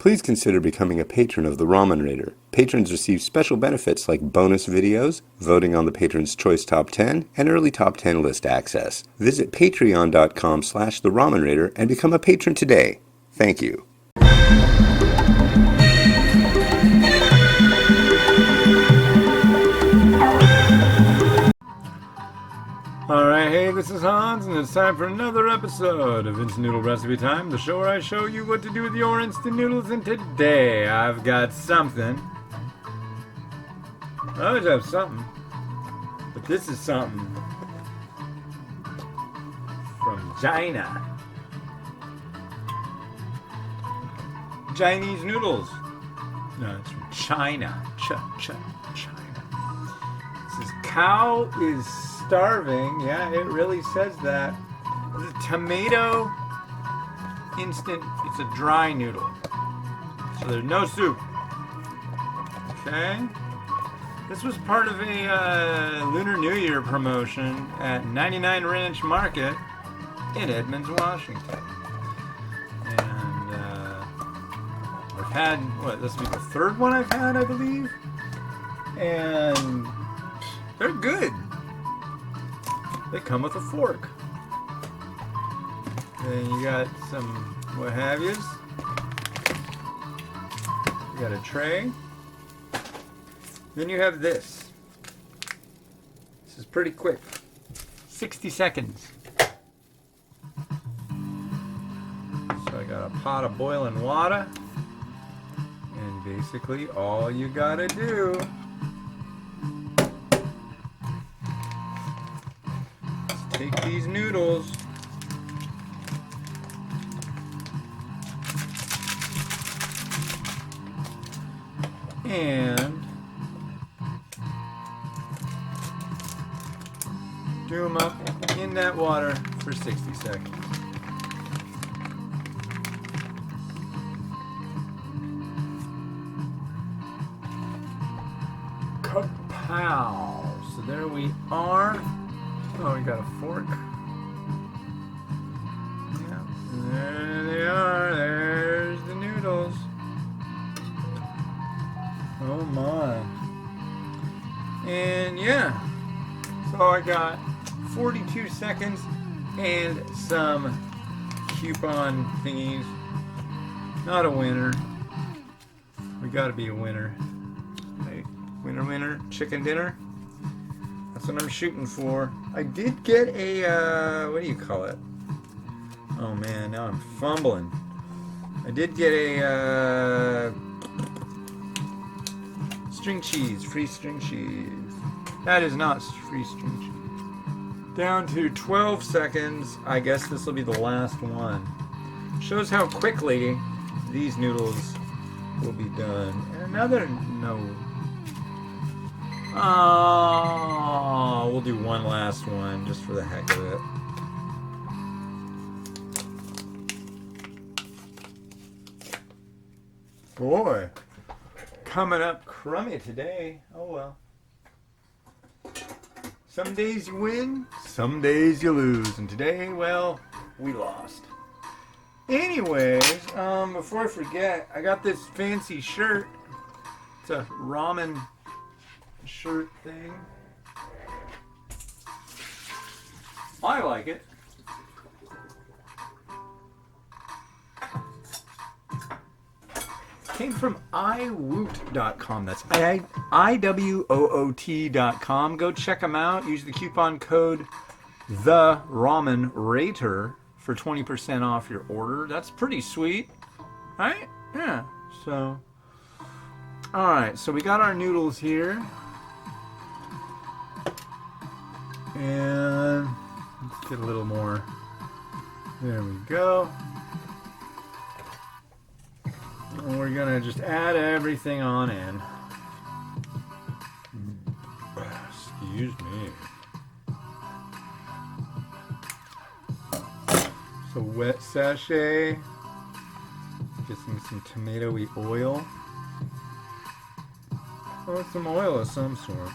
Please consider becoming a patron of the Ramen Raider. Patrons receive special benefits like bonus videos, voting on the Patron's Choice Top 10, and early Top 10 list access. Visit patreon.com/the Ramen Raider and become a patron today. Thank you. Alright, hey, this is Hans, and it's time for another episode of Instant Noodle Recipe Time, the show where I show you what to do with your instant noodles, and today I've got something. I always have something, but this is something from China. Chinese noodles. No, it's from China. China. It says cow is starving. Yeah, it really says that. This is tomato instant. It's a dry noodle. So there's no soup. Okay. This was part of a Lunar New Year promotion at 99 Ranch Market in Edmonds, Washington. And I've had, this will be the third one I've had, I believe. And they're good. They come with a fork. Then you got some what have yous. You got a tray. Then you have this. This is pretty quick. 60 seconds. So I got a pot of boiling water. And basically all you gotta do take these noodles and do them up in that water for 60 seconds. Kapow! So there we are. Oh, we got a fork. Yeah, there they are. There's the noodles. Oh my. And yeah, so I got 42 seconds and some coupon thingies. Not a winner. We gotta be a winner. Hey, winner, chicken dinner. That's what I'm shooting for. I did get a, what do you call it? Oh man, now I'm fumbling. I did get a string cheese, free string cheese. That is not free string cheese. Down to 12 seconds. I guess this will be the last one. Shows how quickly these noodles will be done. And another no. Oh, we'll do one last one just for the heck of it. Boy, coming up crummy today. Oh well. Some days you win, some days you lose. And today, well, we lost. Anyways, before I forget, I got this fancy shirt. It's a ramen shirt thing. I like it. Came from iwoot.com. That's iwoot.com. Go check them out. Use the coupon code The Ramen Raider for 20% off your order. That's pretty sweet, right? Yeah. So, all right. So we got our noodles here. And let's get a little more. There we go. And we're gonna just add everything on in. Excuse me. So wet sachet. Get some tomatoey oil. Oh, some oil of some sort.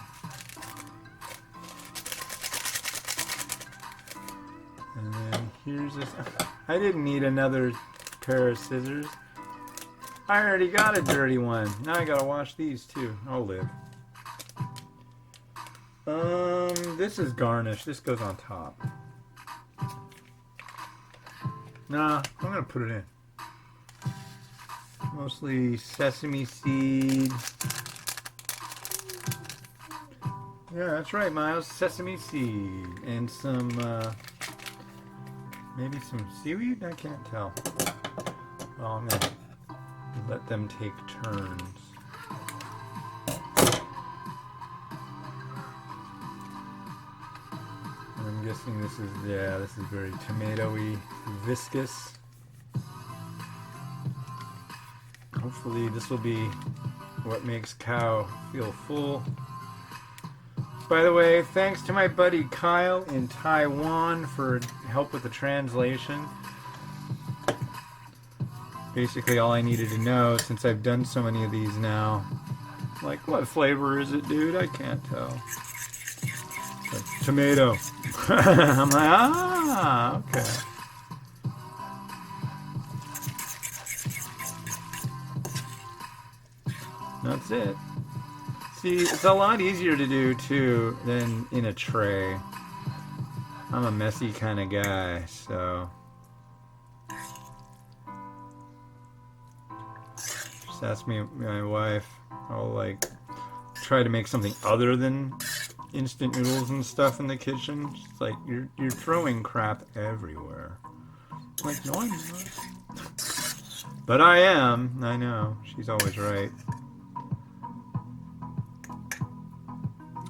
And then here's this. I didn't need another pair of scissors. I already got a dirty one. Now I gotta wash these too. I'll live. This is garnish. This goes on top. Nah, I'm gonna put it in. Mostly sesame seed. Yeah, that's right, Miles. Sesame seed and some, maybe some seaweed. I can't tell. Oh, I'm gonna let them take turns. I'm guessing this is, yeah, this is very tomatoey, viscous. Hopefully this will be what makes cow feel full. By the way, thanks to my buddy Kyle in Taiwan for help with the translation. Basically all I needed to know, since I've done so many of these now, like, what flavor is it, dude? I can't tell. Tomato. I'm like, ah, okay. That's it. See, it's a lot easier to do too than in a tray. I'm a messy kind of guy, so. Just ask me, my wife. I'll like try to make something other than instant noodles and stuff in the kitchen. It's like you're throwing crap everywhere. I'm like, no, I'm not. But I am. I know. She's always right.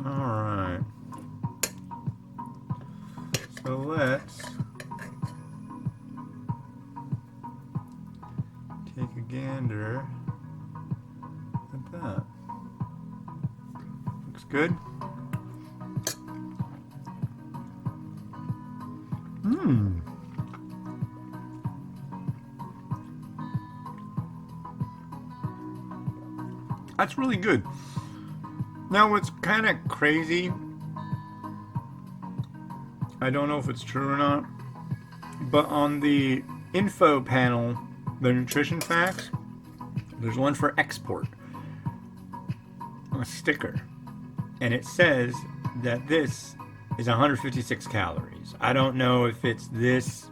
All right. So let's take a gander at that. Looks good. Mmm. That's really good. Now what's kind of crazy, I don't know if it's true or not, but on the info panel, the nutrition facts, there's one for export, a sticker, and it says that this is 156 calories. I don't know if it's this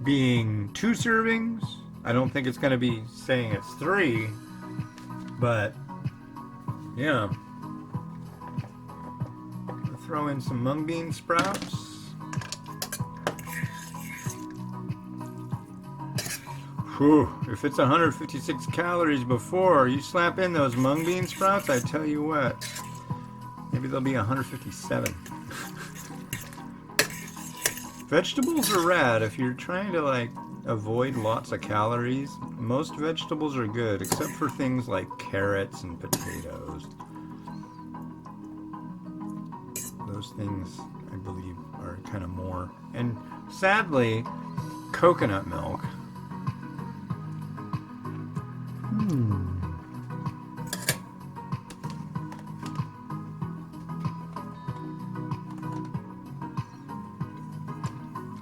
being 2 servings. I don't think it's going to be saying it's 3, but yeah. I'll throw in some mung bean sprouts. Whew, if it's 156 calories before, you slap in those mung bean sprouts, I tell you what, maybe they'll be 157. Vegetables are rad. If you're trying to like avoid lots of calories, most vegetables are good, except for things like carrots and potatoes. Those things, I believe, are kind of more. And sadly, coconut milk.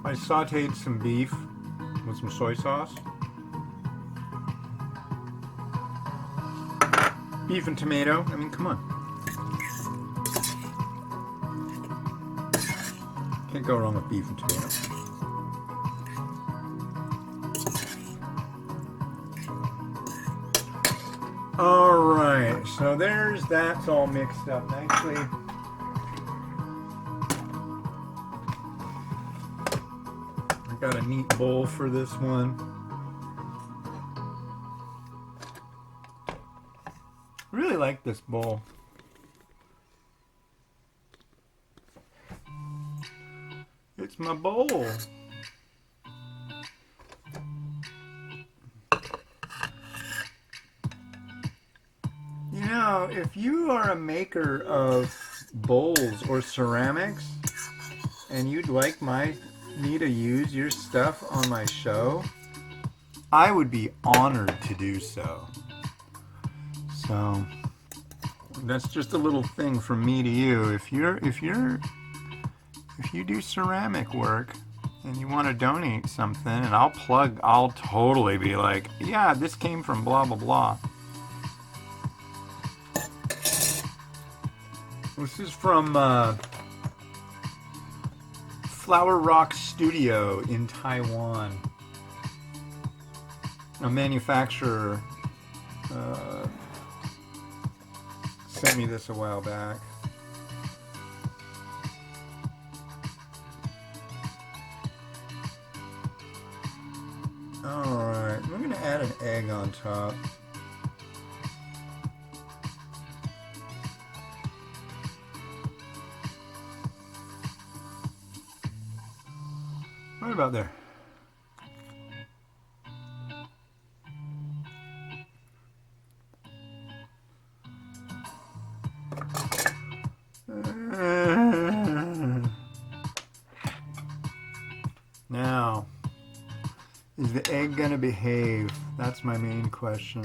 I sauteed some beef with some soy sauce. Beef and tomato. I mean, come on. Can't go wrong with beef and tomato. Alright, so that's all mixed up nicely. I got a neat bowl for this one. I really like this bowl. It's my bowl. You know, if you are a maker of bowls or ceramics and you'd like me to use your stuff on my show, I would be honored to do so. So that's just a little thing from me to you. If you do ceramic work and you want to donate something, and I'll totally be like, yeah, this came from blah, blah, blah. This is from Flower Rock Studio in Taiwan. A manufacturer sent me this a while back. Alright, we're going to add an egg on top. Right about there. Now, is the egg gonna behave? That's my main question.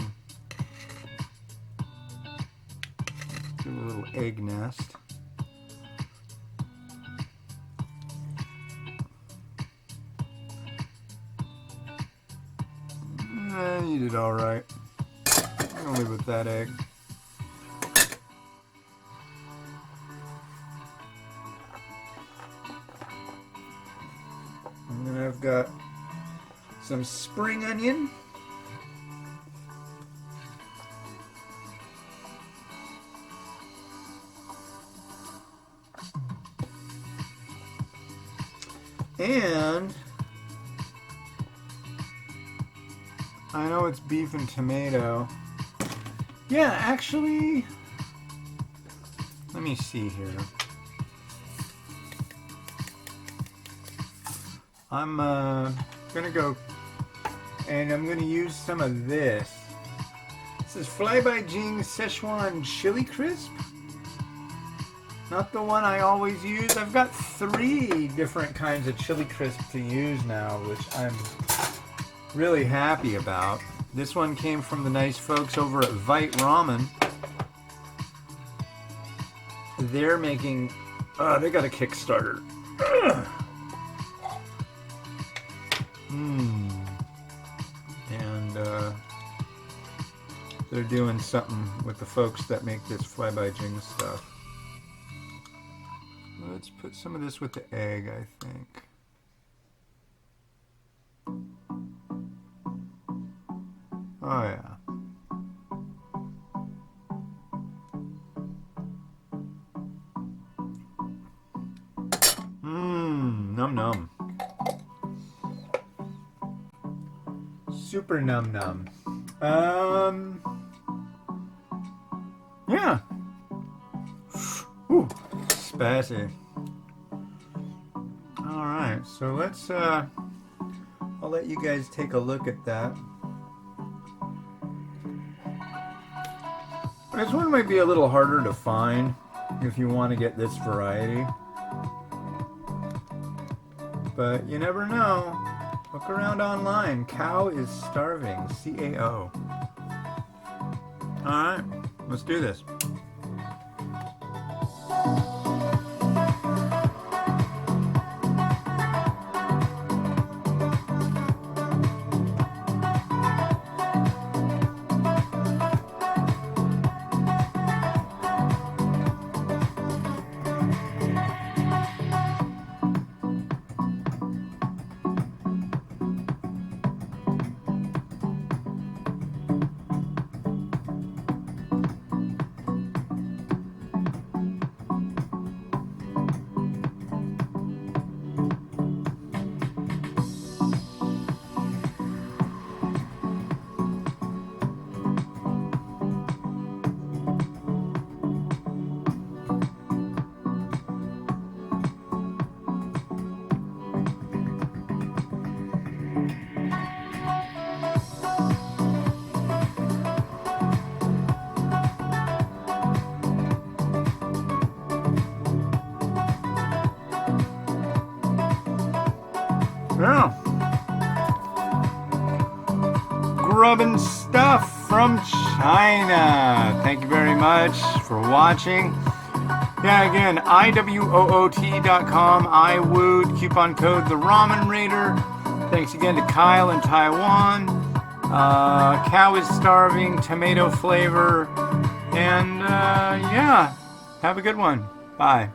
Do a little egg nest. You did all right. I'm gonna live with that egg. And then I've got some spring onion. And I know it's beef and tomato. Yeah, actually, let me see here. I'm gonna go and I'm gonna use some of this. This is Fly by Jing Szechuan Chili Crisp. Not the one I always use. I've got 3 different kinds of chili crisp to use now, which I'm really happy about. This one came from the nice folks over at Vite Ramen. They're making, they got a Kickstarter. And they're doing something with the folks that make this Fly by Jing stuff. Let's put some of this with the egg, I think. Oh yeah. Num num. Super num num. Yeah. Ooh, spicy. All right, so let's I'll let you guys take a look at that. This one might be a little harder to find if you want to get this variety. But you never know. Look around online. Cow is starving. CAO. Alright, let's do this. Yeah. Grubbin stuff from China. Thank you very much for watching. Yeah, again, iwoot.com, iwoot, coupon code the Ramen Raider. Thanks again to Kyle in Taiwan. Cow is starving, tomato flavor, and yeah, have a good one. Bye.